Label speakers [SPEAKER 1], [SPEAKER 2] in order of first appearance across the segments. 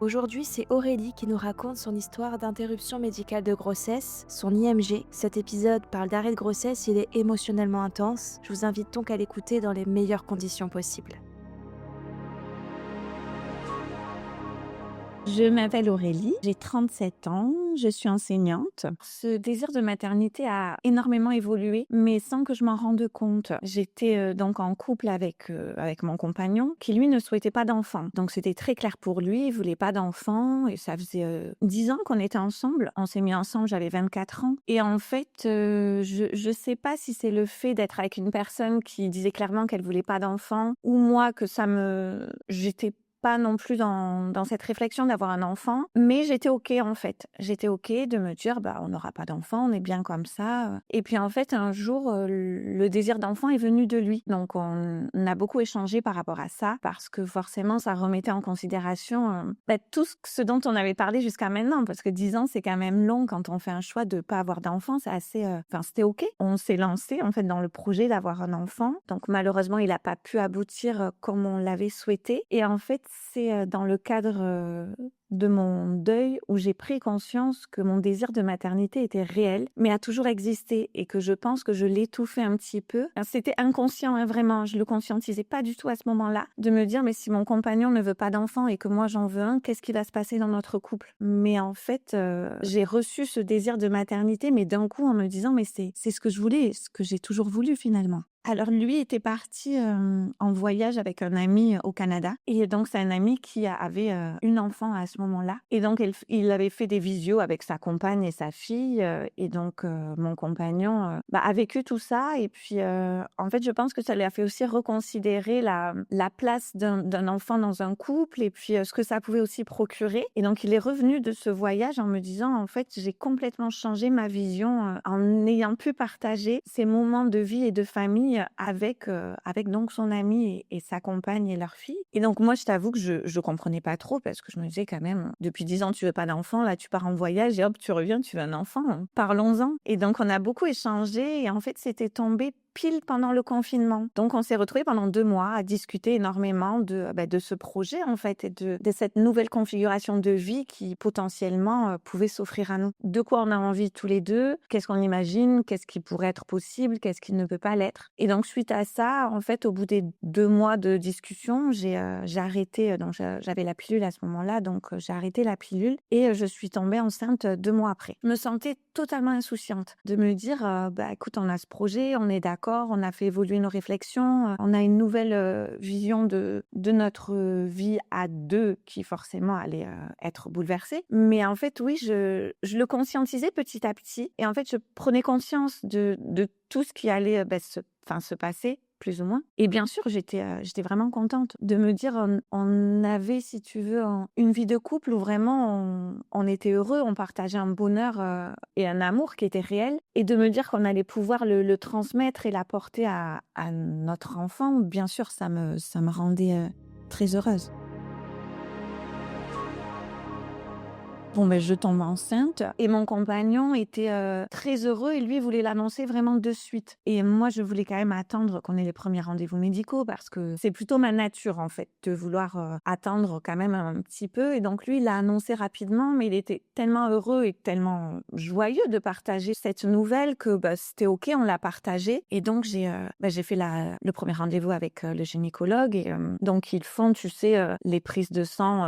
[SPEAKER 1] Aujourd'hui, c'est Aurélie qui nous raconte son histoire d'interruption médicale de grossesse, son IMG. Cet épisode parle d'arrêt de grossesse, il est émotionnellement intense. Je vous invite donc à l'écouter dans les meilleures conditions possibles.
[SPEAKER 2] Je m'appelle Aurélie, j'ai 37 ans, je suis enseignante. Ce désir de maternité a énormément évolué, mais sans que je m'en rende compte. J'étais donc en couple avec mon compagnon, qui lui ne souhaitait pas d'enfant. Donc c'était très clair pour lui, il voulait pas d'enfant, et ça faisait 10 ans qu'on était ensemble. On s'est mis ensemble, j'avais 24 ans. Et en fait, je sais pas si c'est le fait d'être avec une personne qui disait clairement qu'elle voulait pas d'enfant, ou moi que j'étais pas non plus dans cette réflexion d'avoir un enfant, mais j'étais OK en fait. J'étais OK de me dire: «Bah, on n'aura pas d'enfant, on est bien comme ça», et puis en fait, un jour, le désir d'enfant est venu de lui. Donc on a beaucoup échangé par rapport à ça, parce que forcément ça remettait en considération, tout ce dont on avait parlé jusqu'à maintenant. Parce que 10 ans, c'est quand même long quand on fait un choix de pas avoir d'enfant, c'est assez, c'était OK. On s'est lancé en fait dans le projet d'avoir un enfant. Donc malheureusement, il a pas pu aboutir, comme on l'avait souhaité, et en fait, c'est, dans le cadre, de mon deuil où j'ai pris conscience que mon désir de maternité était réel, mais a toujours existé, et que je pense que je l'étouffais un petit peu. C'était inconscient, hein, vraiment, je le conscientisais pas du tout à ce moment-là, de me dire: «Mais si mon compagnon ne veut pas d'enfant et que moi j'en veux un, qu'est-ce qui va se passer dans notre couple?» Mais en fait, j'ai reçu ce désir de maternité, mais d'un coup en me disant: «Mais c'est ce que je voulais, ce que j'ai toujours voulu finalement». Alors lui était parti, en voyage avec un ami, au Canada, et donc c'est un ami qui avait, une enfant à ce moment-là, et donc il avait fait des visios avec sa compagne et sa fille, et donc mon compagnon, a vécu tout ça, et puis, en fait, je pense que ça lui a fait aussi reconsidérer la place d'un enfant dans un couple, et puis, ce que ça pouvait aussi procurer, et donc il est revenu de ce voyage en me disant: «En fait, j'ai complètement changé ma vision, en ayant pu partager ces moments de vie et de famille avec donc son ami et sa compagne et leur fille». Et donc moi, je t'avoue que je comprenais pas trop, parce que je me disais quand même: «Depuis 10 ans, tu veux pas d'enfant, là, tu pars en voyage et hop, tu reviens, tu veux un enfant, parlons-en». Et donc on a beaucoup échangé, et en fait, c'était tombé pile pendant le confinement. Donc on s'est retrouvés pendant 2 mois à discuter énormément de ce projet, en fait, et de cette nouvelle configuration de vie qui potentiellement, pouvait s'offrir à nous. De quoi on a envie tous les 2, qu'est-ce qu'on imagine, qu'est-ce qui pourrait être possible, qu'est-ce qui ne peut pas l'être. Et donc suite à ça, en fait, au bout des 2 mois de discussion, j'ai arrêté, donc j'avais la pilule à ce moment-là, donc j'ai arrêté la pilule, et je suis tombée enceinte, 2 mois après. Je me sentais totalement insouciante de me dire, écoute, on a ce projet, on est d'accord, on a fait évoluer nos réflexions, on a une nouvelle, vision de notre, vie à 2 qui forcément allait, être bouleversée. Mais en fait, oui, je le conscientisais petit à petit, et en fait, je prenais conscience de tout ce qui allait, se passer, plus ou moins. Et bien sûr, j'étais vraiment contente de me dire, on avait, si tu veux, une vie de couple où vraiment on était heureux, on partageait un bonheur, et un amour qui était réel, et de me dire qu'on allait pouvoir le transmettre et l'apporter à notre enfant. Bien sûr, ça me rendait, très heureuse. Bon, je tombe enceinte, et mon compagnon était, très heureux, et lui voulait l'annoncer vraiment de suite, et moi, je voulais quand même attendre qu'on ait les premiers rendez-vous médicaux, parce que c'est plutôt ma nature, en fait, de vouloir, attendre quand même un petit peu. Et donc lui, il l'a annoncé rapidement, mais il était tellement heureux et tellement joyeux de partager cette nouvelle que, c'était OK, on l'a partagé. Et donc j'ai fait le premier rendez-vous avec, le gynécologue, et donc ils font, tu sais, les prises de sang,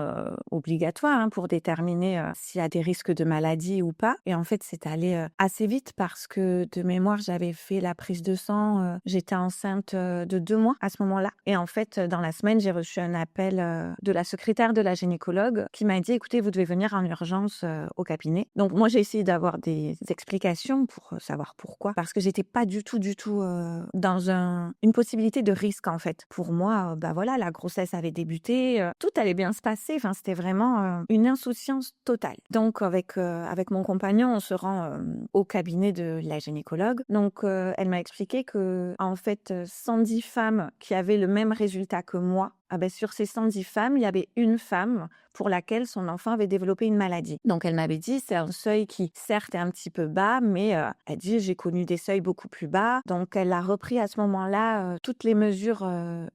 [SPEAKER 2] obligatoires, hein, pour déterminer, s'il y a des risques de maladie ou pas. Et en fait, c'est allé, assez vite, parce que de mémoire, j'avais fait la prise de sang, j'étais enceinte, de 2 mois à ce moment-là. Et en fait, dans la semaine, j'ai reçu un appel, de la secrétaire de la gynécologue qui m'a dit: «Écoutez, vous devez venir en urgence, au cabinet». Donc moi, j'ai essayé d'avoir des explications pour, savoir pourquoi, parce que j'étais pas du tout, dans une possibilité de risque, en fait. Pour moi, voilà, la grossesse avait débuté, tout allait bien se passer. Enfin, c'était vraiment, une insouciance totale. Donc avec mon compagnon, on se rend, au cabinet de la gynécologue. Donc elle m'a expliqué que, en fait, 110 femmes qui avaient le même résultat que moi ah ben, sur ces 110 femmes, il y avait une femme pour laquelle son enfant avait développé une maladie. Donc elle m'avait dit, c'est un seuil qui certes est un petit peu bas, mais elle dit, j'ai connu des seuils beaucoup plus bas. Donc elle a repris à ce moment-là toutes les mesures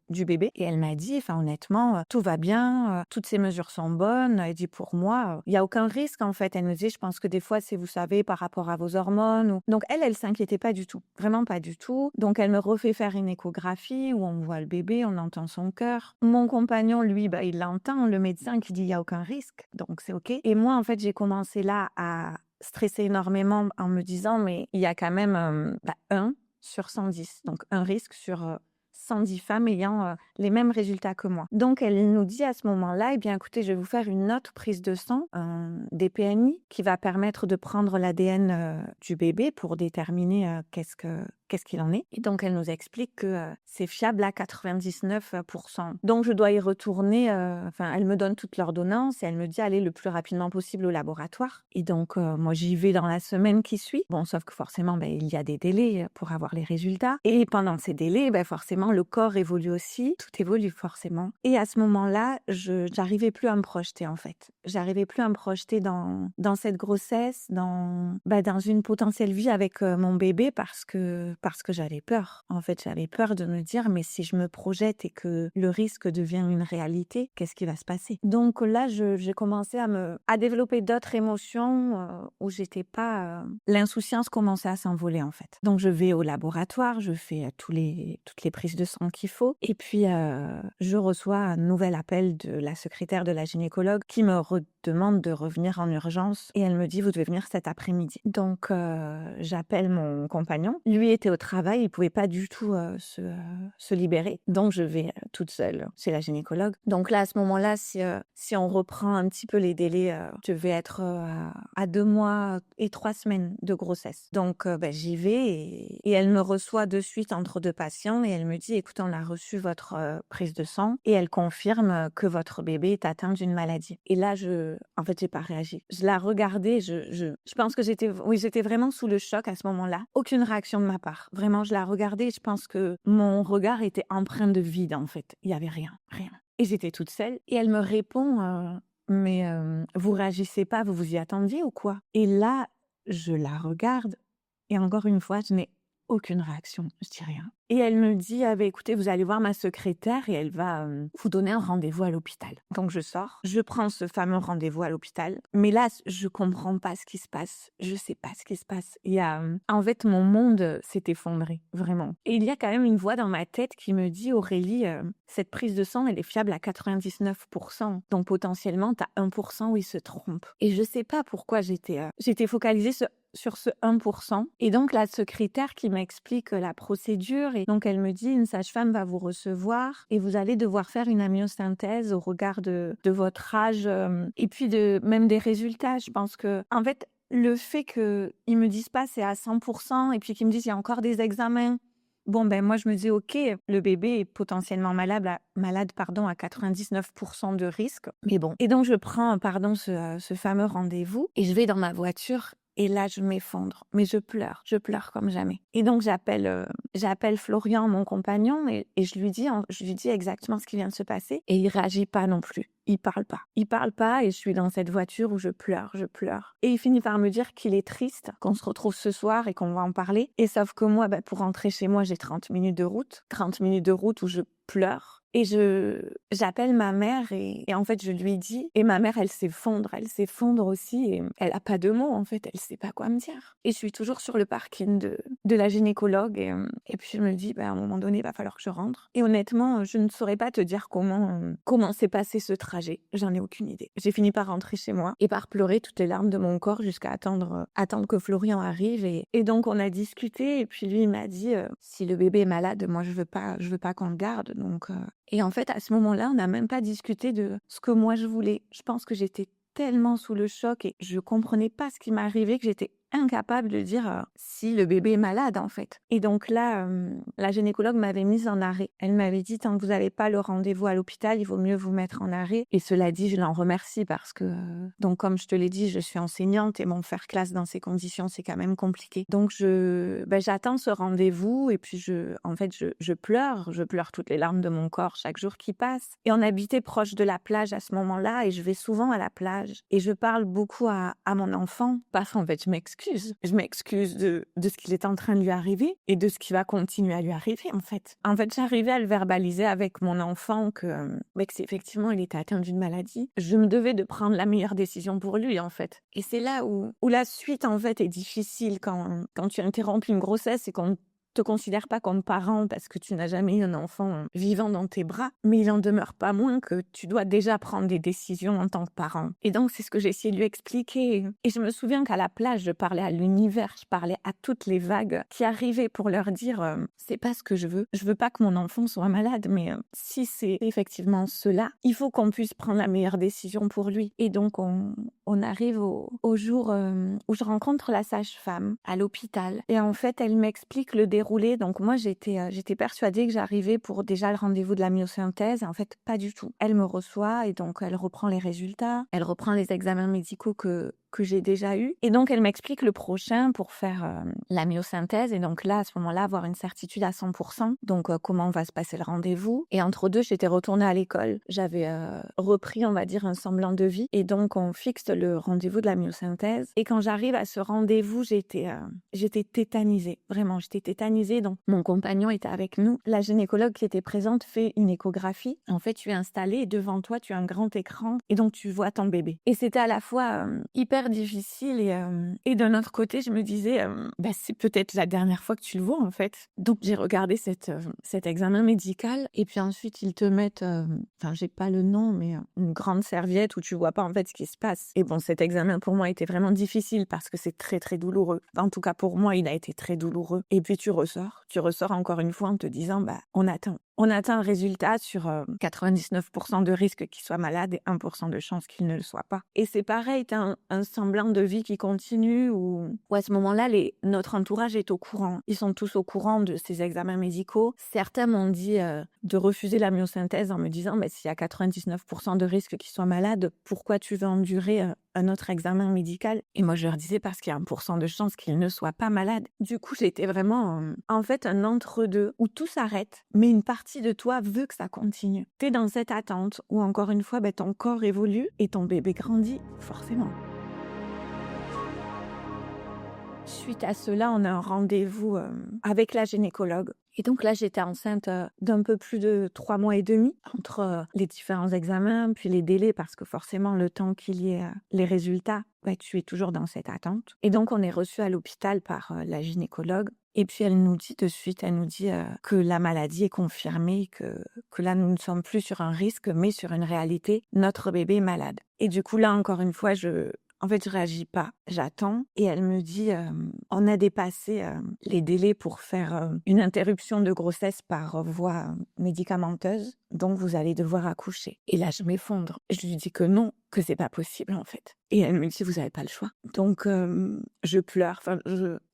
[SPEAKER 2] du bébé et elle m'a dit, enfin honnêtement, tout va bien, toutes ces mesures sont bonnes. Elle dit, pour moi, il n'y a aucun risque en fait. Elle me dit, je pense que des fois, c'est, vous savez, par rapport à vos hormones. Donc elle s'inquiétait pas du tout, vraiment pas du tout. Donc elle me refait faire une échographie où on voit le bébé, on entend son cœur. Mon compagnon, lui, bah, il l'entend, le médecin qui dit, il n'y a aucun risque, donc c'est OK. Et moi, en fait, j'ai commencé là à stresser énormément en me disant, mais il y a quand même 1 sur 110, donc un risque sur 110 femmes ayant les mêmes résultats que moi. Donc, elle nous dit à ce moment-là, eh bien, écoutez, je vais vous faire une autre prise de sang, des PNI, qui va permettre de prendre l'ADN du bébé pour déterminer qu'est-ce qu'il en est. Et donc, elle nous explique que c'est fiable à 99%. Donc, je dois y retourner. Elle me donne toute l'ordonnance et elle me dit allez le plus rapidement possible au laboratoire. Et donc, moi, j'y vais dans la semaine qui suit. Bon, sauf que forcément, il y a des délais pour avoir les résultats. Et pendant ces délais, forcément, le corps évolue aussi. Tout évolue forcément. Et à ce moment-là, j'arrivais plus à me projeter, en fait. J'arrivais plus à me projeter dans cette grossesse, dans une potentielle vie avec mon bébé parce que j'avais peur. En fait, j'avais peur de me dire, mais si je me projette et que le risque devient une réalité, qu'est-ce qui va se passer? Donc là, j'ai commencé à développer d'autres émotions où j'étais pas... L'insouciance commençait à s'envoler, en fait. Donc je vais au laboratoire, je fais toutes les prises de sang qu'il faut. Et puis, je reçois un nouvel appel de la secrétaire de la gynécologue qui me demande de revenir en urgence. Et elle me dit, vous devez venir cet après-midi. Donc, j'appelle mon compagnon. Lui était au travail, il pouvait pas du tout se libérer. Donc, je vais toute seule chez la gynécologue. Donc là, à ce moment-là, si on reprend un petit peu les délais, je vais être à 2 mois et 3 semaines de grossesse. Donc, j'y vais et elle me reçoit de suite entre 2 patients et elle me dit, écoute, on a reçu votre prise de sang et elle confirme que votre bébé est atteint d'une maladie. Et là, en fait, j'ai pas réagi. Je la regardais, je pense que j'étais vraiment sous le choc à ce moment-là. Aucune réaction de ma part. Vraiment, je la regardais et je pense que mon regard était empreint de vide, en fait. Il y avait rien, rien. Et j'étais toute seule et elle me répond, mais vous réagissez pas, vous vous y attendiez ou quoi? Et là, je la regarde et encore une fois, je n'ai aucune réaction, je dis rien. Et elle me dit, écoutez, vous allez voir ma secrétaire et elle va vous donner un rendez-vous à l'hôpital. Donc je sors, je prends ce fameux rendez-vous à l'hôpital. Mais là, je comprends pas ce qui se passe. Je sais pas ce qui se passe. Il y a, en fait, mon monde s'est effondré, vraiment. Et il y a quand même une voix dans ma tête qui me dit, Aurélie, cette prise de sang, elle est fiable à 99%. Donc potentiellement, tu as 1% où il se trompe. Et je sais pas pourquoi j'étais focalisée sur ce 1%. Et donc, la secrétaire qui m'explique la procédure. Et donc, elle me dit, une sage-femme va vous recevoir et vous allez devoir faire une amniosynthèse au regard de votre âge et puis même des résultats. Je pense que, en fait, le fait qu'ils me disent pas c'est à 100% et puis qu'ils me disent il y a encore des examens. Bon, moi, je me dis, OK, le bébé est potentiellement malade à 99% de risque. Mais bon. Et donc, je prends, ce fameux rendez-vous et je vais dans ma voiture. Et là, je m'effondre. Mais je pleure comme jamais. Et donc, j'appelle Florian, mon compagnon, et je lui dis exactement ce qui vient de se passer. Et il réagit pas non plus. Il parle pas et je suis dans cette voiture où je pleure. Et il finit par me dire qu'il est triste, qu'on se retrouve ce soir et qu'on va en parler. Et sauf que moi, pour rentrer chez moi, j'ai 30 minutes de route. 30 minutes de route où je pleure. Et j'appelle ma mère et en fait, je lui dis, et ma mère, elle s'effondre aussi et elle a pas de mots, en fait, elle sait pas quoi me dire. Et je suis toujours sur le parking de la gynécologue et puis je me dis, à un moment donné, il va falloir que je rentre. Et honnêtement, je ne saurais pas te dire comment s'est passé ce trajet. J'en ai aucune idée. J'ai fini par rentrer chez moi et par pleurer toutes les larmes de mon corps jusqu'à attendre que Florian arrive et donc on a discuté et puis lui, il m'a dit, si le bébé est malade, moi, je veux pas qu'on le garde, donc... Et en fait, à ce moment-là, on n'a même pas discuté de ce que moi je voulais. Je pense que j'étais tellement sous le choc et je comprenais pas ce qui m'arrivait que j'étais incapable de dire si le bébé est malade en fait. Et donc là, la gynécologue m'avait mise en arrêt. Elle m'avait dit tant que vous n'avez pas le rendez-vous à l'hôpital, il vaut mieux vous mettre en arrêt. Et cela dit, je l'en remercie parce que, donc comme je te l'ai dit, je suis enseignante et mon faire classe dans ces conditions, c'est quand même compliqué. Donc j'attends ce rendez-vous et puis je pleure toutes les larmes de mon corps chaque jour qui passe. Et on habitait proche de la plage à ce moment-là et je vais souvent à la plage et je parle beaucoup à mon enfant parce qu'en fait, je m'excuse. Je m'excuse de ce qu'il est en train de lui arriver et de ce qui va continuer à lui arriver, en fait. En fait, j'arrivais à le verbaliser avec mon enfant que effectivement, il était atteint d'une maladie. Je me devais de prendre la meilleure décision pour lui, en fait. Et c'est là où la suite, en fait, est difficile quand tu interromps une grossesse et qu'on te considère pas comme parent parce que tu n'as jamais eu un enfant vivant dans tes bras, mais il en demeure pas moins que tu dois déjà prendre des décisions en tant que parent. Et donc, c'est ce que j'ai essayé de lui expliquer. Et je me souviens qu'à la plage, je parlais à l'univers, je parlais à toutes les vagues qui arrivaient pour leur dire c'est pas ce que je veux. Je veux pas que mon enfant soit malade, mais si c'est effectivement cela, il faut qu'on puisse prendre la meilleure décision pour lui. Et donc, on arrive au jour où je rencontre la sage-femme à l'hôpital. Et en fait, elle m'explique le déroulé. Donc moi, j'étais persuadée que j'arrivais pour déjà le rendez-vous de la myosynthèse. En fait, pas du tout. Elle me reçoit et donc elle reprend les résultats. Elle reprend les examens médicaux que j'ai déjà eu. Et donc, elle m'explique le prochain pour faire la myosynthèse. Et donc là, à ce moment-là, avoir une certitude à 100%. Donc, comment va se passer le rendez-vous. Et entre deux, j'étais retournée à l'école. J'avais repris, on va dire, un semblant de vie. Et donc, on fixe le rendez-vous de la myosynthèse. Et quand j'arrive à ce rendez-vous, j'étais tétanisée. Vraiment, j'étais tétanisée. Donc, mon compagnon était avec nous. La gynécologue qui était présente fait une échographie. En fait, tu es installée et devant toi, tu as un grand écran. Et donc, tu vois ton bébé. Et c'était à la fois hyper difficile et d'un autre côté je me disais c'est peut-être la dernière fois que tu le vois en fait. Donc j'ai regardé cet examen médical et puis ensuite ils te mettent j'ai pas le nom mais une grande serviette où tu vois pas en fait ce qui se passe. Et bon, cet examen pour moi était vraiment difficile parce que c'est très très douloureux. En tout cas pour moi il a été très douloureux. Et puis tu ressors encore une fois en te disant on atteint un résultat sur 99% de risque qu'il soit malade et 1% de chance qu'il ne le soit pas. Et c'est pareil, t'as un semblant de vie qui continue où à ce moment-là, notre entourage est au courant. Ils sont tous au courant de ces examens médicaux. Certains m'ont dit de refuser la myosynthèse en me disant s'il y a 99% de risque qu'il soit malade, pourquoi tu veux endurer un autre examen médical? Et moi, je leur disais parce qu'il y a 1% de chance qu'il ne soit pas malade. Du coup, j'étais vraiment en fait un entre-deux où tout s'arrête, mais une partie de toi veut que ça continue. T'es dans cette attente où encore une fois, ton corps évolue et ton bébé grandit, forcément. Suite à cela, on a un rendez-vous avec la gynécologue. Et donc là, j'étais enceinte d'un peu plus de 3 mois et demi entre les différents examens, puis les délais, parce que forcément, le temps qu'il y ait les résultats, tu es toujours dans cette attente. Et donc, on est reçu à l'hôpital par la gynécologue. Et puis, elle nous dit que la maladie est confirmée, que là, nous ne sommes plus sur un risque, mais sur une réalité. Notre bébé est malade. Et du coup, là, encore une fois, je réagis pas, j'attends. Et elle me dit, on a dépassé les délais pour faire une interruption de grossesse par voie médicamenteuse, donc vous allez devoir accoucher. Et là, je m'effondre. Je lui dis que non, que c'est pas possible en fait. Et elle me dit, vous n'avez pas le choix. Donc, je pleure.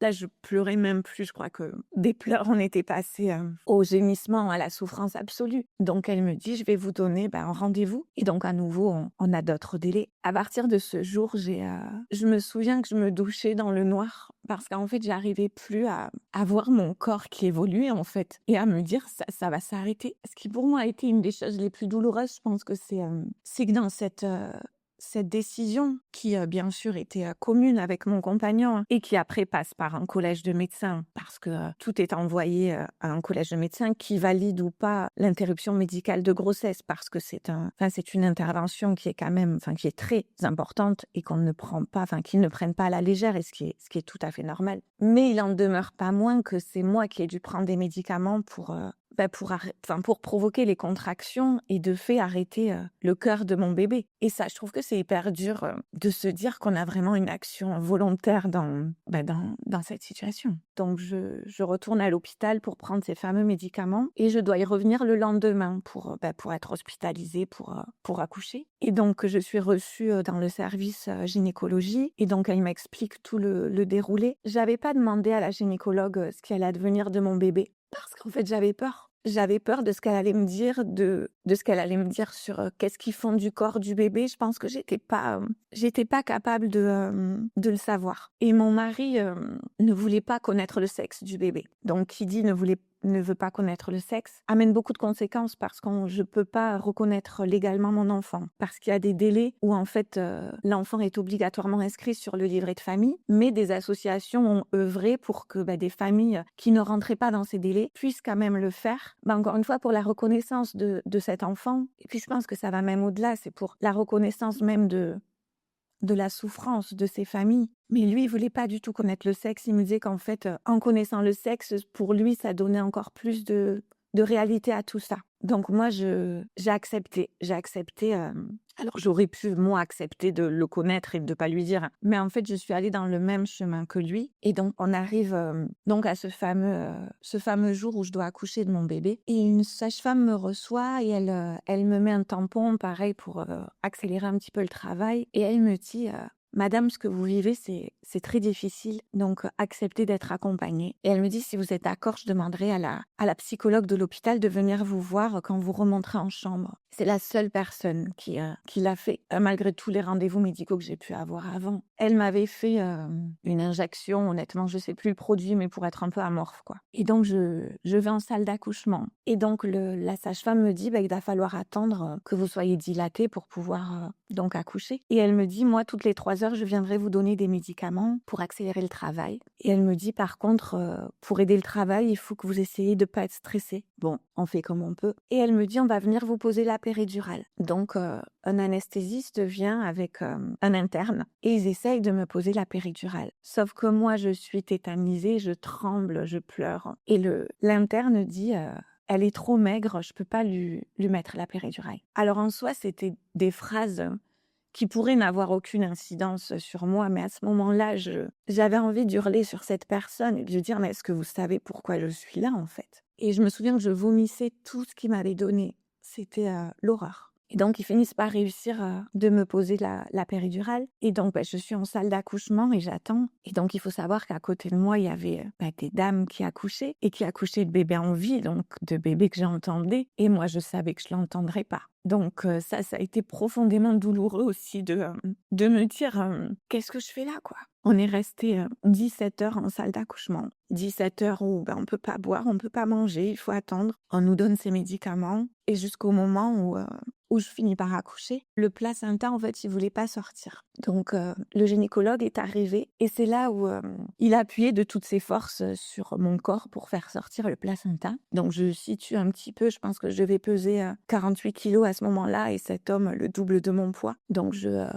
[SPEAKER 2] Là, je pleurais même plus. Je crois que des pleurs, on était passé au gémissement, à la souffrance absolue. Donc, elle me dit, je vais vous donner un rendez-vous. Et donc, à nouveau, on a d'autres délais. À partir de ce jour, je me souviens que je me douchais dans le noir parce qu'en fait, j'arrivais plus à voir mon corps qui évoluait en fait et à me dire, ça va s'arrêter. Ce qui pour moi a été une des choses les plus douloureuses, je pense que c'est que dans cette décision qui, bien sûr, était commune avec mon compagnon et qui après passe par un collège de médecins parce que tout est envoyé à un collège de médecins qui valide ou pas l'interruption médicale de grossesse parce que c'est une intervention qui est quand même, qui est très importante et qu'on ne prend pas, qu'ils ne prennent pas à la légère et ce qui est tout à fait normal. Mais il en demeure pas moins que c'est moi qui ai dû prendre des médicaments pour pour provoquer les contractions et de fait arrêter le cœur de mon bébé. Et ça, je trouve que c'est hyper dur de se dire qu'on a vraiment une action volontaire dans cette situation. Donc, je retourne à l'hôpital pour prendre ces fameux médicaments et je dois y revenir le lendemain pour être hospitalisée, pour accoucher. Et donc, je suis reçue dans le service gynécologie et donc, elle m'explique tout le déroulé. J'avais pas demandé à la gynécologue ce qui allait advenir de mon bébé parce qu'en fait, j'avais peur. J'avais peur de ce qu'elle allait me dire, de ce qu'elle allait me dire sur qu'est-ce qui fond du corps du bébé. Je pense que j'étais pas capable de le savoir. Et mon mari ne voulait pas connaître le sexe du bébé. Donc, qui dit ne veut pas connaître le sexe, amène beaucoup de conséquences parce que je peux pas reconnaître légalement mon enfant. Parce qu'il y a des délais où en fait l'enfant est obligatoirement inscrit sur le livret de famille, mais des associations ont œuvré pour que des familles qui ne rentraient pas dans ces délais puissent quand même le faire. Encore une fois, pour la reconnaissance de cet enfant, et puis je pense que ça va même au-delà, c'est pour la reconnaissance même de la souffrance de ces familles. Mais lui, il voulait pas du tout connaître le sexe. Il me disait qu'en fait, en connaissant le sexe, pour lui, ça donnait encore plus de réalité à tout ça. Donc moi, j'ai accepté. Alors j'aurais pu, moi, accepter de le connaître et de pas lui dire. Mais en fait, je suis allée dans le même chemin que lui. Et donc, on arrive donc à ce fameux jour où je dois accoucher de mon bébé. Et une sage-femme me reçoit et elle me met un tampon, pareil, pour accélérer un petit peu le travail. Et elle me dit... Madame, ce que vous vivez, c'est très difficile, donc acceptez d'être accompagnée. Et elle me dit, si vous êtes d'accord, je demanderai à la psychologue de l'hôpital de venir vous voir quand vous remonterez en chambre. C'est la seule personne qui l'a fait, malgré tous les rendez-vous médicaux que j'ai pu avoir avant. Elle m'avait fait une injection, honnêtement, je sais plus le produit, mais pour être un peu amorphe, quoi. Et donc, je vais en salle d'accouchement. Et donc, la sage-femme me dit, il va falloir attendre que vous soyez dilatée pour pouvoir donc accoucher. Et elle me dit, moi, toutes les 3 heures, je viendrai vous donner des médicaments pour accélérer le travail. Et elle me dit, par contre, pour aider le travail, il faut que vous essayiez de ne pas être stressé. Bon, on fait comme on peut. Et elle me dit, on va venir vous poser la péridurale. Donc, un anesthésiste vient avec un interne et ils essayent de me poser la péridurale. Sauf que moi, je suis tétanisée, je tremble, je pleure. Et l'interne dit... elle est trop maigre, je peux pas lui mettre la péridurale. Alors en soi, c'était des phrases qui pourraient n'avoir aucune incidence sur moi, mais à ce moment-là, j'avais envie d'hurler sur cette personne et de lui dire, mais est-ce que vous savez pourquoi je suis là, en fait? Et je me souviens que je vomissais tout ce qu'il m'avait donné. C'était l'horreur. Et donc, ils finissent par réussir de me poser la péridurale. Et donc, je suis en salle d'accouchement et j'attends. Et donc, il faut savoir qu'à côté de moi, il y avait des dames qui accouchaient et qui accouchaient de bébés en vie, donc de bébés que j'entendais. Et moi, je savais que je ne l'entendrais pas. Donc, ça a été profondément douloureux aussi de me dire qu'est-ce que je fais là, quoi. On est resté 17 heures en salle d'accouchement. 17 heures où on ne peut pas boire, on ne peut pas manger, il faut attendre. On nous donne ces médicaments. Et jusqu'au moment où je finis par accoucher, le placenta, en fait, il ne voulait pas sortir. Donc, le gynécologue est arrivé et c'est là où il a appuyé de toutes ses forces sur mon corps pour faire sortir le placenta. Donc, je situe un petit peu, je pense que je devais peser 48 kilos à ce moment-là et cet homme le double de mon poids. Donc, je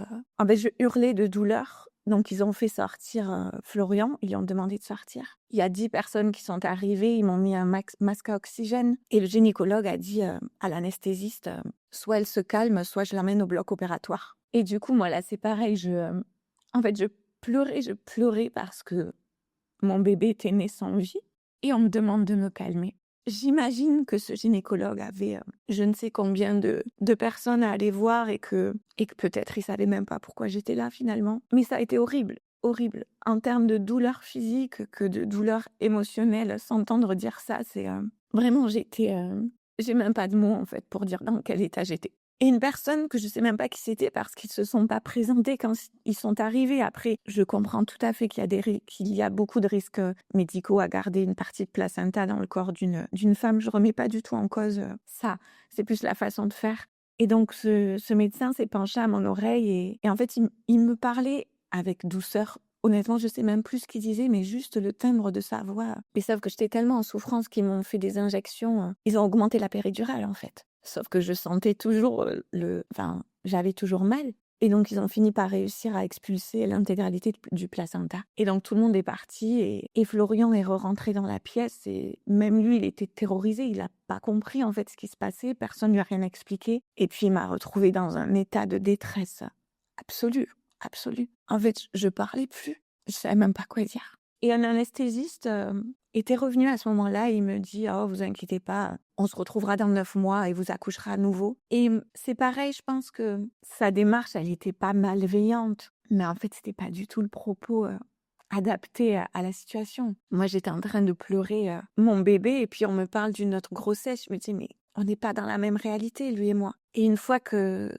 [SPEAKER 2] hurlais de douleur. Donc, ils ont fait sortir Florian, ils lui ont demandé de sortir. Il y a 10 personnes qui sont arrivées, ils m'ont mis un masque à oxygène. Et le gynécologue a dit à l'anesthésiste, soit elle se calme, soit je l'emmène au bloc opératoire. Et du coup, moi, là, c'est pareil. Je pleurais parce que mon bébé était né sans vie. Et on me demande de me calmer. J'imagine que ce gynécologue avait je ne sais combien de personnes à aller voir et que peut-être il savait même pas pourquoi j'étais là finalement. Mais ça a été horrible, horrible. En termes de douleur physique que de douleur émotionnelle, s'entendre dire ça, c'est vraiment j'ai même pas de mots en fait pour dire dans quel état j'étais. Et une personne que je sais même pas qui c'était parce qu'ils se sont pas présentés quand ils sont arrivés. Après, je comprends tout à fait qu'il y a beaucoup de risques médicaux à garder une partie de placenta dans le corps d'une femme. Je remets pas du tout en cause ça. C'est plus la façon de faire. Et donc, ce médecin s'est penché à mon oreille et en fait, il me parlait avec douceur. Honnêtement, je sais même plus ce qu'il disait, mais juste le timbre de sa voix. Ils savent que j'étais tellement en souffrance qu'ils m'ont fait des injections. Ils ont augmenté la péridurale, en fait. Sauf que je sentais toujours j'avais toujours mal, Et donc, ils ont fini par réussir à expulser l'intégralité du placenta. Et donc, tout le monde est parti et Florian est rentré dans la pièce et même lui, il était terrorisé. Il n'a pas compris en fait ce qui se passait. Personne lui a rien expliqué. Et puis, il m'a retrouvée dans un état de détresse absolue, absolue. En fait, je parlais plus. Je savais même pas quoi dire. Et un anesthésiste était revenu à ce moment-là et il me dit: «Oh, vous inquiétez pas, on se retrouvera dans 9 mois et vous accoucherez à nouveau». Et c'est pareil, je pense que sa démarche, elle était pas malveillante, mais en fait, c'était pas du tout le propos adapté à la situation. Moi, j'étais en train de pleurer mon bébé et puis on me parle d'une autre grossesse. Je me dis: «Mais on n'est pas dans la même réalité, lui et moi». Et une fois que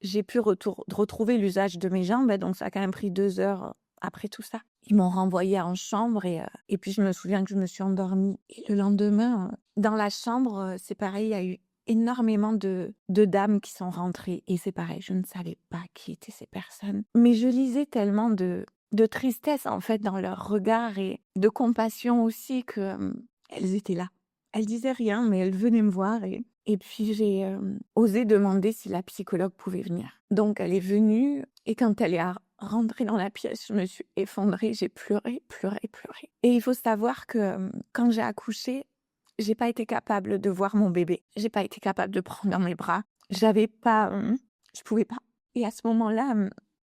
[SPEAKER 2] j'ai pu retrouver l'usage de mes jambes, donc ça a quand même pris 2 heures après tout ça. Ils m'ont renvoyée en chambre et puis je me souviens que je me suis endormie. Et le lendemain, dans la chambre, c'est pareil, il y a eu énormément de dames qui sont rentrées. Et c'est pareil, je ne savais pas qui étaient ces personnes. Mais je lisais tellement de tristesse, en fait, dans leur regard et de compassion aussi que elles étaient là. Elles disaient rien, mais elles venaient me voir et puis j'ai osé demander si la psychologue pouvait venir. Donc elle est venue et quand elle est rentrée dans la pièce, je me suis effondrée, j'ai pleuré, pleuré, pleuré. Et il faut savoir que quand j'ai accouché, j'ai pas été capable de voir mon bébé. J'ai pas été capable de prendre dans mes bras. J'avais pas, je pouvais pas. Et à ce moment-là,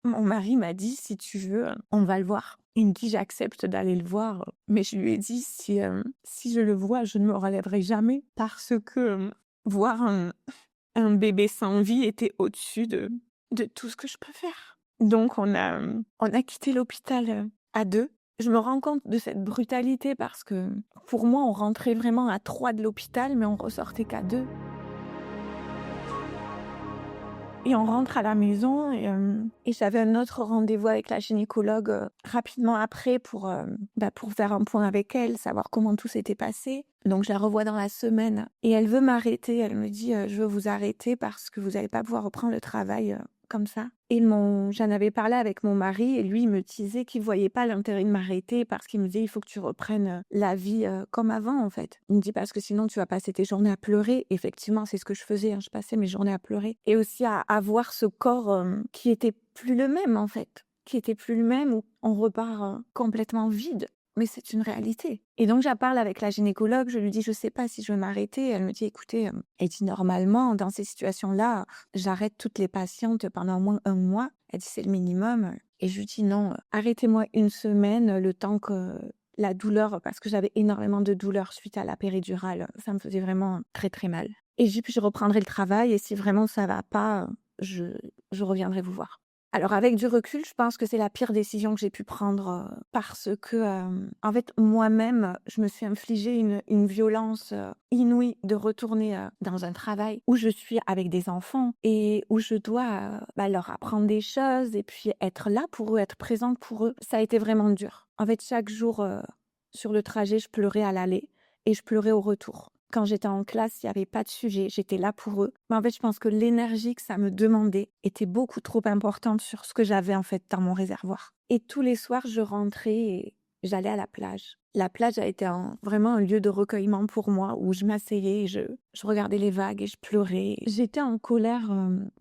[SPEAKER 2] mon mari m'a dit: «Si tu veux, on va le voir». Il me dit: «J'accepte d'aller le voir». Mais je lui ai dit: Si je le vois, je ne me relèverai jamais parce que voir un bébé sans vie était au-dessus de tout ce que je peux faire». Donc on a quitté l'hôpital à 2. Je me rends compte de cette brutalité parce que pour moi, on rentrait vraiment à 3 de l'hôpital, mais on ressortait qu'à 2. Et on rentre à la maison et j'avais un autre rendez-vous avec la gynécologue rapidement après pour faire un point avec elle, savoir comment tout s'était passé. Donc je la revois dans la semaine et elle veut m'arrêter. Elle me dit: «Je veux vous arrêter parce que vous n'allez pas pouvoir reprendre le travail comme ça». Et j'en avais parlé avec mon mari et lui, il me disait qu'il voyait pas l'intérêt de m'arrêter parce qu'il me disait: «Il faut que tu reprennes la vie comme avant, en fait». Il me dit: «Parce que sinon, tu vas passer tes journées à pleurer». Effectivement, c'est ce que je faisais, hein, je passais mes journées à pleurer et aussi à voir ce corps qui était plus le même, en fait, qui était plus le même, où on repart complètement vide. Mais c'est une réalité. Et donc, j'en parle avec la gynécologue, je lui dis: «Je sais pas si je vais m'arrêter». Elle me dit: «Écoutez», elle dit: «Normalement, dans ces situations-là, j'arrête toutes les patientes pendant au moins 1 mois». Elle dit: «C'est le minimum». Et je lui dis: «Non, arrêtez-moi 1 semaine, le temps que la douleur», parce que j'avais énormément de douleurs suite à la péridurale. Ça me faisait vraiment très, très mal. Et je dis: «Puis je reprendrai le travail et si vraiment ça va pas, je reviendrai vous voir». Alors avec du recul, je pense que c'est la pire décision que j'ai pu prendre, parce que, en fait, moi-même, je me suis infligé une violence, inouïe de retourner, dans un travail où je suis avec des enfants et où je dois, leur apprendre des choses et puis être là pour eux, être présente pour eux. Ça a été vraiment dur. En fait, chaque jour, sur le trajet, je pleurais à l'aller et je pleurais au retour. Quand j'étais en classe, il y avait pas de sujet, j'étais là pour eux. Mais en fait, je pense que l'énergie que ça me demandait était beaucoup trop importante sur ce que j'avais en fait dans mon réservoir. Et tous les soirs, je rentrais et j'allais à la plage. La plage a été vraiment un lieu de recueillement pour moi où je m'asseyais et je regardais les vagues et je pleurais. J'étais en colère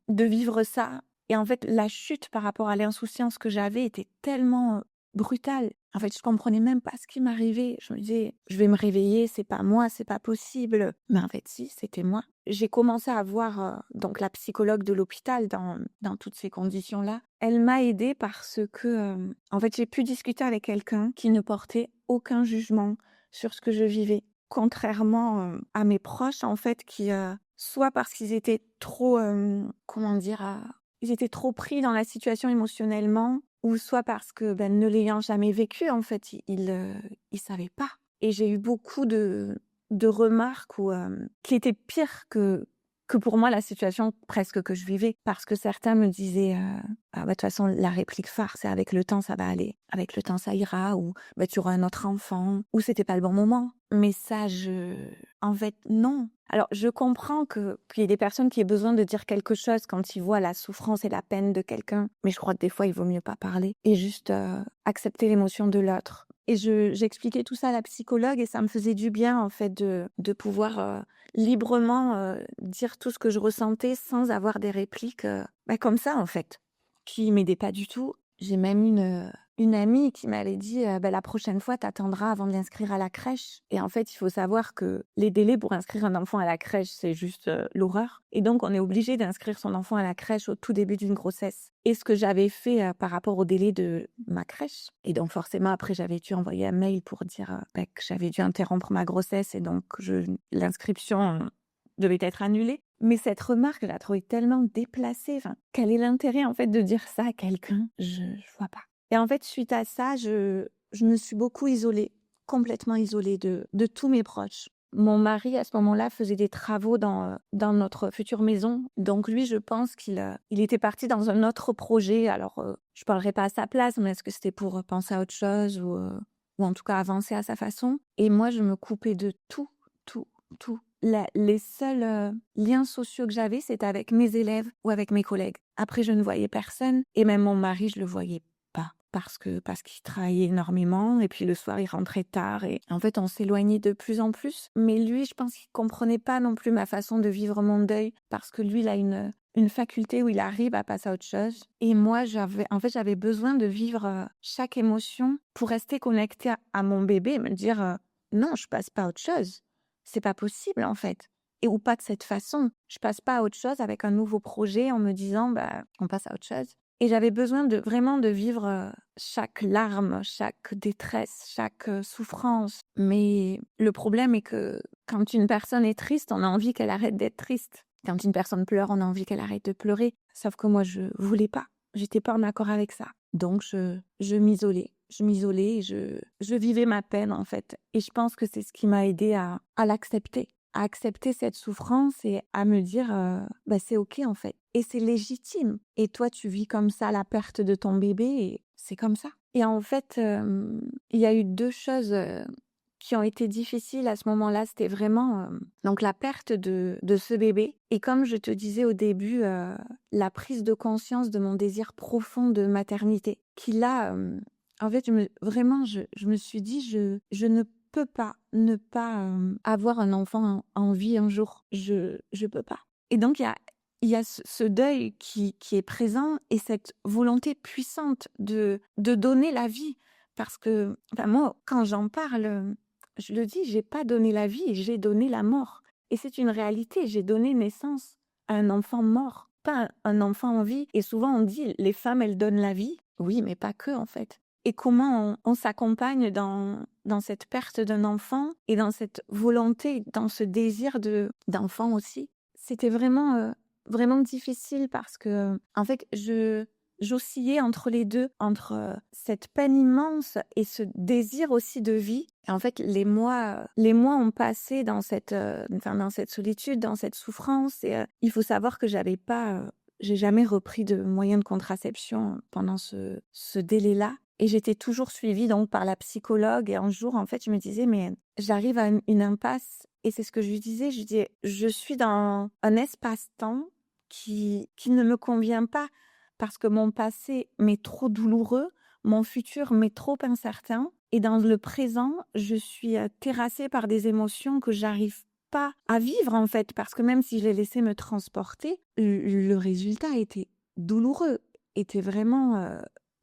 [SPEAKER 2] de vivre ça. Et en fait, la chute par rapport à l'insouciance que j'avais était tellement brutale. En fait, je comprenais même pas ce qui m'arrivait. Je me disais: «Je vais me réveiller, c'est pas moi, c'est pas possible». Mais en fait, si, c'était moi. J'ai commencé à voir donc la psychologue de l'hôpital dans toutes ces conditions-là. Elle m'a aidée parce que, en fait, j'ai pu discuter avec quelqu'un qui ne portait aucun jugement sur ce que je vivais. Contrairement à mes proches, en fait, qui, soit parce qu'ils étaient trop, comment dire? Ils étaient trop pris dans la situation émotionnellement ou soit parce que, ne l'ayant jamais vécu, en fait, ils savaient pas. Et j'ai eu beaucoup de remarques qui étaient pires que pour moi la situation presque que je vivais. Parce que certains me disaient, «Ah de toute façon la réplique phare, c'est: «Avec le temps, ça va aller. Avec le temps, ça ira» ou «Tu auras un autre enfant» ou «C'était pas le bon moment». Mais ça, en fait, non. Alors, je comprends qu'il y ait des personnes qui aient besoin de dire quelque chose quand ils voient la souffrance et la peine de quelqu'un, mais je crois que des fois, il vaut mieux pas parler et juste accepter l'émotion de l'autre. Et j'expliquais tout ça à la psychologue et ça me faisait du bien, en fait, de pouvoir librement dire tout ce que je ressentais sans avoir des répliques comme ça, en fait. qui m'aidait pas du tout. J'ai même une amie qui m'avait dit, «Bah, la prochaine fois, tu attendras avant de l'inscrire à la crèche» et en fait, il faut savoir que les délais pour inscrire un enfant à la crèche, c'est juste, l'horreur et donc on est obligé d'inscrire son enfant à la crèche au tout début d'une grossesse et ce que j'avais fait, par rapport au délai de ma crèche et donc forcément après j'avais dû envoyer un mail pour dire, que j'avais dû interrompre ma grossesse et donc l'inscription, devait être annulée. Mais cette remarque, je la trouvais tellement déplacée. Enfin, quel est l'intérêt en fait de dire ça à quelqu'un? Je vois pas. Et en fait, suite à ça, je me suis beaucoup isolée, complètement isolée de tous mes proches. Mon mari, à ce moment-là, faisait des travaux dans notre future maison. Donc lui, je pense il était parti dans un autre projet. Alors, je parlerai pas à sa place, mais est-ce que c'était pour penser à autre chose ou en tout cas avancer à sa façon? Et moi, je me coupais de tout, tout, tout. Les seuls liens sociaux que j'avais, c'était avec mes élèves ou avec mes collègues. Après, je ne voyais personne et même mon mari, je le voyais pas parce qu'il travaillait énormément et puis le soir, il rentrait tard et en fait, on s'éloignait de plus en plus. Mais lui, je pense qu'il comprenait pas non plus ma façon de vivre mon deuil parce que lui, il a une faculté où il arrive à passer à autre chose. Et moi, j'avais besoin de vivre chaque émotion pour rester connectée à mon bébé et me dire non, je passe pas à autre chose. C'est pas possible en fait. Et ou pas de cette façon. Je passe pas à autre chose avec un nouveau projet en me disant bah on passe à autre chose. Et j'avais besoin de vraiment de vivre chaque larme, chaque détresse, chaque souffrance. Mais le problème est que quand une personne est triste, on a envie qu'elle arrête d'être triste. Quand une personne pleure, on a envie qu'elle arrête de pleurer. Sauf que moi, je voulais pas. J'étais pas en accord avec ça. Donc, je m'isolais. Je m'isolais et je vivais ma peine, en fait. Et je pense que c'est ce qui m'a aidée à l'accepter. À accepter cette souffrance et à me dire, bah, c'est OK, en fait. Et c'est légitime. Et toi, tu vis comme ça la perte de ton bébé et c'est comme ça. Et en fait, il y a eu 2 choses, qui ont été difficiles à ce moment-là. C'était vraiment, donc la perte de ce bébé et comme je te disais au début, la prise de conscience de mon désir profond de maternité qui là, en fait, je me suis dit: «Je ne peux pas ne pas, avoir un enfant en vie un jour. Je peux pas» et donc il y a ce deuil qui est présent et cette volonté puissante de donner la vie parce que, enfin moi, quand j'en parle, je le dis, j'ai pas donné la vie, j'ai donné la mort. Et c'est une réalité, j'ai donné naissance à un enfant mort, pas un enfant en vie. Et souvent on dit, les femmes, elles donnent la vie. Oui, mais pas que en fait. Et comment on s'accompagne dans cette perte d'un enfant et dans cette volonté, dans ce désir d'enfant aussi. C'était vraiment difficile parce que, en fait, j'oscillais entre les 2, entre, cette peine immense et ce désir aussi de vie. Et en fait, les mois ont passé dans dans cette solitude, dans cette souffrance et il faut savoir que j'ai jamais repris de moyens de contraception pendant ce délai-là et j'étais toujours suivie donc par la psychologue et un jour, en fait, je me disais: «Mais j'arrive à une impasse» et c'est ce que je lui disais, je lui disais: «Je suis dans un espace-temps qui ne me convient pas parce que mon passé m'est trop douloureux, mon futur m'est trop incertain et dans le présent, je suis, terrassée par des émotions que j'arrive pas à vivre, en fait, parce que même si je les laissais me transporter, le résultat était douloureux, était vraiment,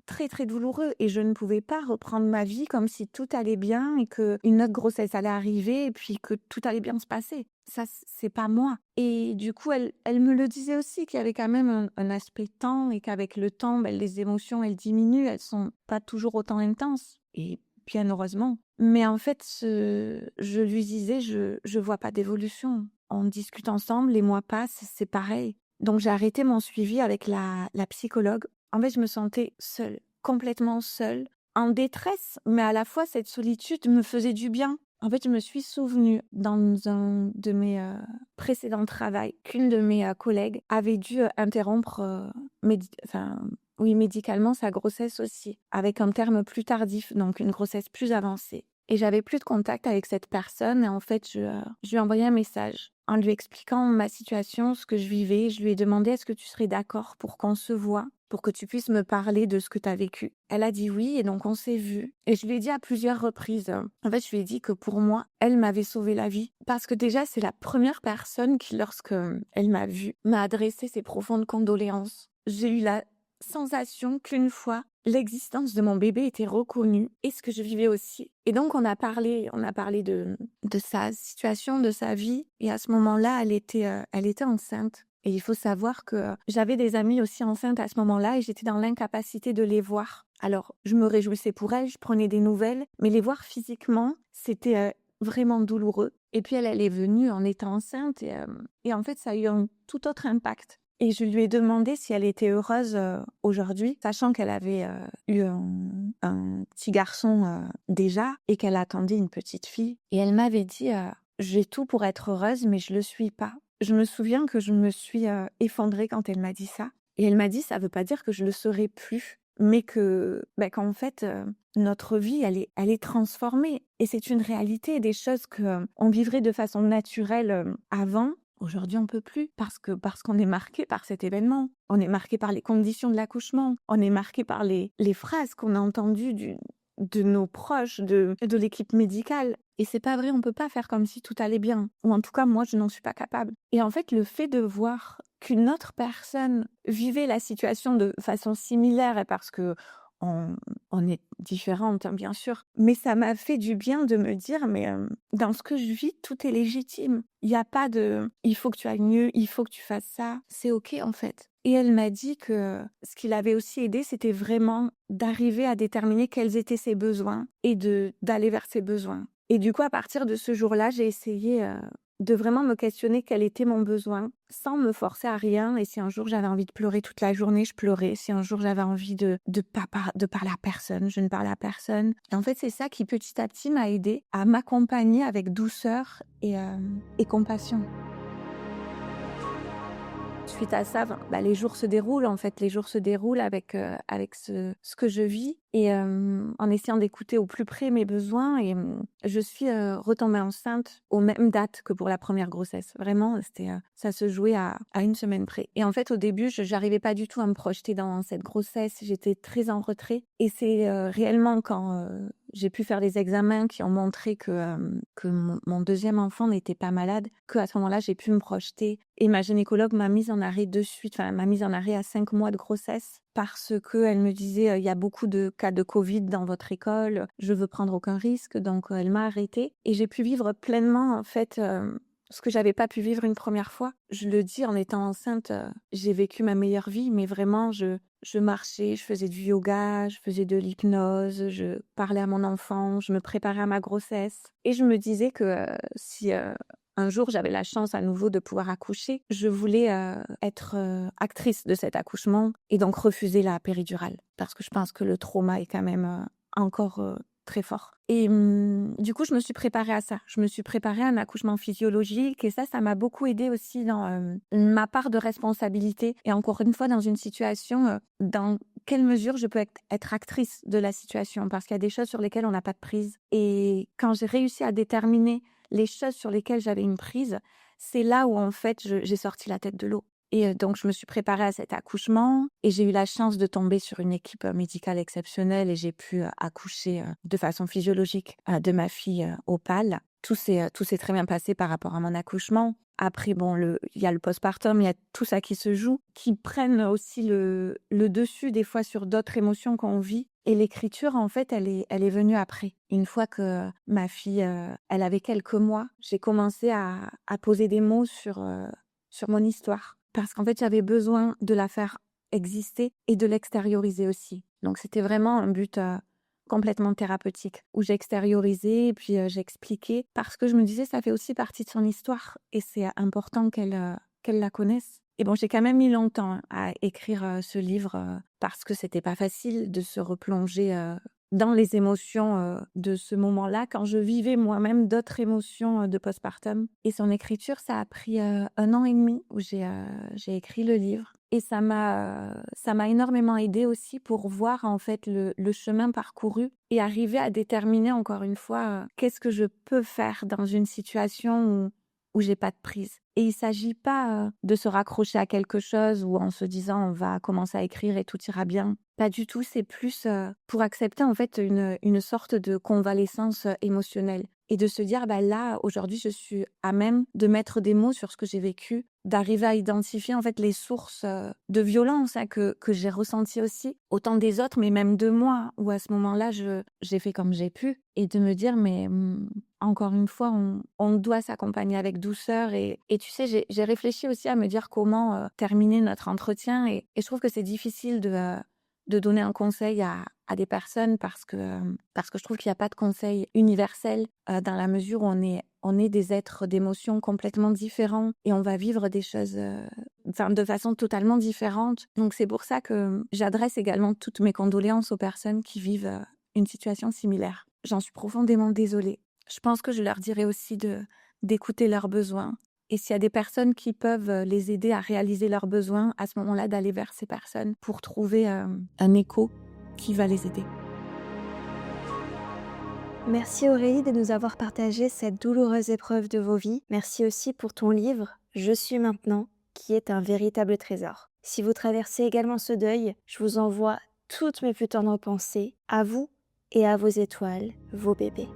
[SPEAKER 2] très, très douloureux et je ne pouvais pas reprendre ma vie comme si tout allait bien et qu'une autre grossesse allait arriver et puis que tout allait bien se passer. Ça, c'est pas moi. Et du coup, elle me le disait aussi qu'il y avait quand même un aspect temps et qu'avec le temps, ben, les émotions, elles diminuent, elles sont pas toujours autant intenses. Et bien heureusement. Mais en fait, je lui disais, je vois pas d'évolution. On discute ensemble, les mois passent, c'est pareil. Donc j'ai arrêté mon suivi avec la psychologue. En fait, je me sentais seule, complètement seule, en détresse, mais à la fois cette solitude me faisait du bien. En fait, je me suis souvenue dans un de mes précédents travails qu'une de mes collègues avait dû interrompre oui, médicalement sa grossesse aussi, avec un terme plus tardif, donc une grossesse plus avancée. Et j'avais plus de contact avec cette personne et en fait, je lui ai envoyé un message en lui expliquant ma situation, ce que je vivais. Je lui ai demandé: «Est-ce que tu serais d'accord pour qu'on se voit, pour que tu puisses me parler de ce que tu as vécu?» Elle a dit oui et donc on s'est vus. Et je lui ai dit à plusieurs reprises, en fait, je lui ai dit que pour moi, elle m'avait sauvé la vie. Parce que déjà, c'est la première personne qui, lorsque elle m'a vue, m'a adressé ses profondes condoléances. J'ai eu sensation qu'une fois, l'existence de mon bébé était reconnue et ce que je vivais aussi. Et donc on a parlé de sa situation, de sa vie. Et à ce moment-là, elle était enceinte. Et il faut savoir que j'avais des amies aussi enceintes à ce moment-là et j'étais dans l'incapacité de les voir. Alors, je me réjouissais pour elles, je prenais des nouvelles, mais les voir physiquement, c'était vraiment douloureux. Et puis elle est venue en étant enceinte et en fait, ça a eu un tout autre impact. Et je lui ai demandé si elle était heureuse aujourd'hui, sachant qu'elle avait eu un petit garçon déjà et qu'elle attendait une petite fille. Et elle m'avait dit j'ai tout pour être heureuse, mais je le suis pas. Je me souviens que je me suis effondrée quand elle m'a dit ça. Et elle m'a dit ça veut pas dire que je le serai plus, mais que qu'en fait notre vie elle est transformée et c'est une réalité des choses que on vivrait de façon naturelle avant. Aujourd'hui, on peut plus parce qu'on est marqué par cet événement. On est marqué par les conditions de l'accouchement. On est marqué par les phrases qu'on a entendues de nos proches, de l'équipe médicale. Et c'est pas vrai, on peut pas faire comme si tout allait bien. Ou en tout cas, moi, je n'en suis pas capable. Et en fait, le fait de voir qu'une autre personne vivait la situation de façon similaire, et parce que on est différentes, hein, bien sûr, mais ça m'a fait du bien de me dire, mais dans ce que je vis, tout est légitime. Il n'y a pas de il faut que tu ailles mieux, il faut que tu fasses ça. C'est OK, en fait. Et elle m'a dit que ce qui l'avait aussi aidée, c'était vraiment d'arriver à déterminer quels étaient ses besoins et d'aller vers ses besoins. Et du coup, à partir de ce jour-là, j'ai essayé de vraiment me questionner quel était mon besoin, sans me forcer à rien. Et si un jour j'avais envie de pleurer toute la journée, je pleurais. Si un jour j'avais envie de parler à personne, je ne parlais à personne. Et en fait, c'est ça qui petit à petit m'a aidée à m'accompagner avec douceur et compassion. Suite à ça, les jours se déroulent en fait. Les jours se déroulent avec ce que je vis et en essayant d'écouter au plus près mes besoins et je suis retombée enceinte aux mêmes dates que pour la première grossesse. Vraiment, ça se jouait à une semaine près. Et en fait, au début, je n'arrivais pas du tout à me projeter dans cette grossesse. J'étais très en retrait et c'est réellement quand j'ai pu faire des examens qui ont montré que mon deuxième enfant n'était pas malade, qu'à ce moment-là, j'ai pu me projeter. Et ma gynécologue m'a mise en arrêt de suite, enfin, elle m'a mise en arrêt à 5 mois de grossesse parce qu'elle me disait il y a beaucoup de cas de Covid dans votre école, je veux prendre aucun risque. Donc, elle m'a arrêtée et j'ai pu vivre pleinement, en fait, ce que j'avais pas pu vivre une première fois. Je le dis, en étant enceinte, j'ai vécu ma meilleure vie, mais vraiment, je marchais, je faisais du yoga, je faisais de l'hypnose, je parlais à mon enfant, je me préparais à ma grossesse. Et je me disais que si un jour j'avais la chance à nouveau de pouvoir accoucher, je voulais être actrice de cet accouchement et donc refuser la péridurale. Parce que je pense que le trauma est quand même encore très fort. Et du coup, je me suis préparée à ça. Je me suis préparée à un accouchement physiologique et ça m'a beaucoup aidée aussi dans ma part de responsabilité. Et encore une fois, dans une situation, dans quelle mesure je peux être actrice de la situation parce qu'il y a des choses sur lesquelles on n'a pas de prise. Et quand j'ai réussi à déterminer les choses sur lesquelles j'avais une prise, c'est là où en fait j'ai sorti la tête de l'eau. Et donc, je me suis préparée à cet accouchement et j'ai eu la chance de tomber sur une équipe médicale exceptionnelle et j'ai pu accoucher de façon physiologique de ma fille Opale. Tout s'est très bien passé par rapport à mon accouchement. Après, bon, il y a le postpartum, il y a tout ça qui se joue, qui prennent aussi le dessus des fois sur d'autres émotions qu'on vit. Et l'écriture, en fait, elle est venue après. Une fois que ma fille, elle avait quelques mois, j'ai commencé à poser des mots sur mon histoire. Parce qu'en fait, j'avais besoin de la faire exister et de l'extérioriser aussi. Donc, c'était vraiment un but complètement thérapeutique, où j'extériorisais et puis j'expliquais, parce que je me disais, ça fait aussi partie de son histoire et c'est important qu'elle la connaisse. Et bon, j'ai quand même mis longtemps à écrire ce livre parce que c'était pas facile de se replonger dans les émotions de ce moment-là, quand je vivais moi-même d'autres émotions de postpartum. Et son écriture, ça a pris 1 an et demi où j'ai écrit le livre. Et ça m'a énormément aidée aussi pour voir en fait le chemin parcouru et arriver à déterminer encore une fois qu'est-ce que je peux faire dans une situation où j'ai pas de prise. Et il s'agit pas de se raccrocher à quelque chose ou en se disant on va commencer à écrire et tout ira bien. Pas du tout, c'est plus pour accepter en fait une sorte de convalescence émotionnelle et de se dire: «Bah, là, aujourd'hui, je suis à même de mettre des mots sur ce que j'ai vécu», d'arriver à identifier, en fait, les sources, de violence, hein, que j'ai ressenties aussi, autant des autres, mais même de moi, où à ce moment-là, j'ai fait comme j'ai pu et de me dire: «Mais, encore une fois, on doit s'accompagner avec douceur» et tu sais, j'ai réfléchi aussi à me dire comment, terminer notre entretien et je trouve que c'est difficile de donner un conseil à des personnes parce que je trouve qu'il y a pas de conseil universel, dans la mesure où on est des êtres d'émotions complètement différents et on va vivre des choses, enfin, de façon totalement différente. Donc c'est pour ça que j'adresse également toutes mes condoléances aux personnes qui vivent, une situation similaire. J'en suis profondément désolée. Je pense que je leur dirai aussi d'écouter leurs besoins et s'il y a des personnes qui peuvent, les aider à réaliser leurs besoins, à ce moment-là, d'aller vers ces personnes pour trouver, un écho qui va les aider.
[SPEAKER 1] Merci Aurélie de nous avoir partagé cette douloureuse épreuve de vos vies. Merci aussi pour ton livre Je suis maintenant, qui est un véritable trésor. Si vous traversez également ce deuil, je vous envoie toutes mes plus tendres pensées à vous et à vos étoiles, vos bébés.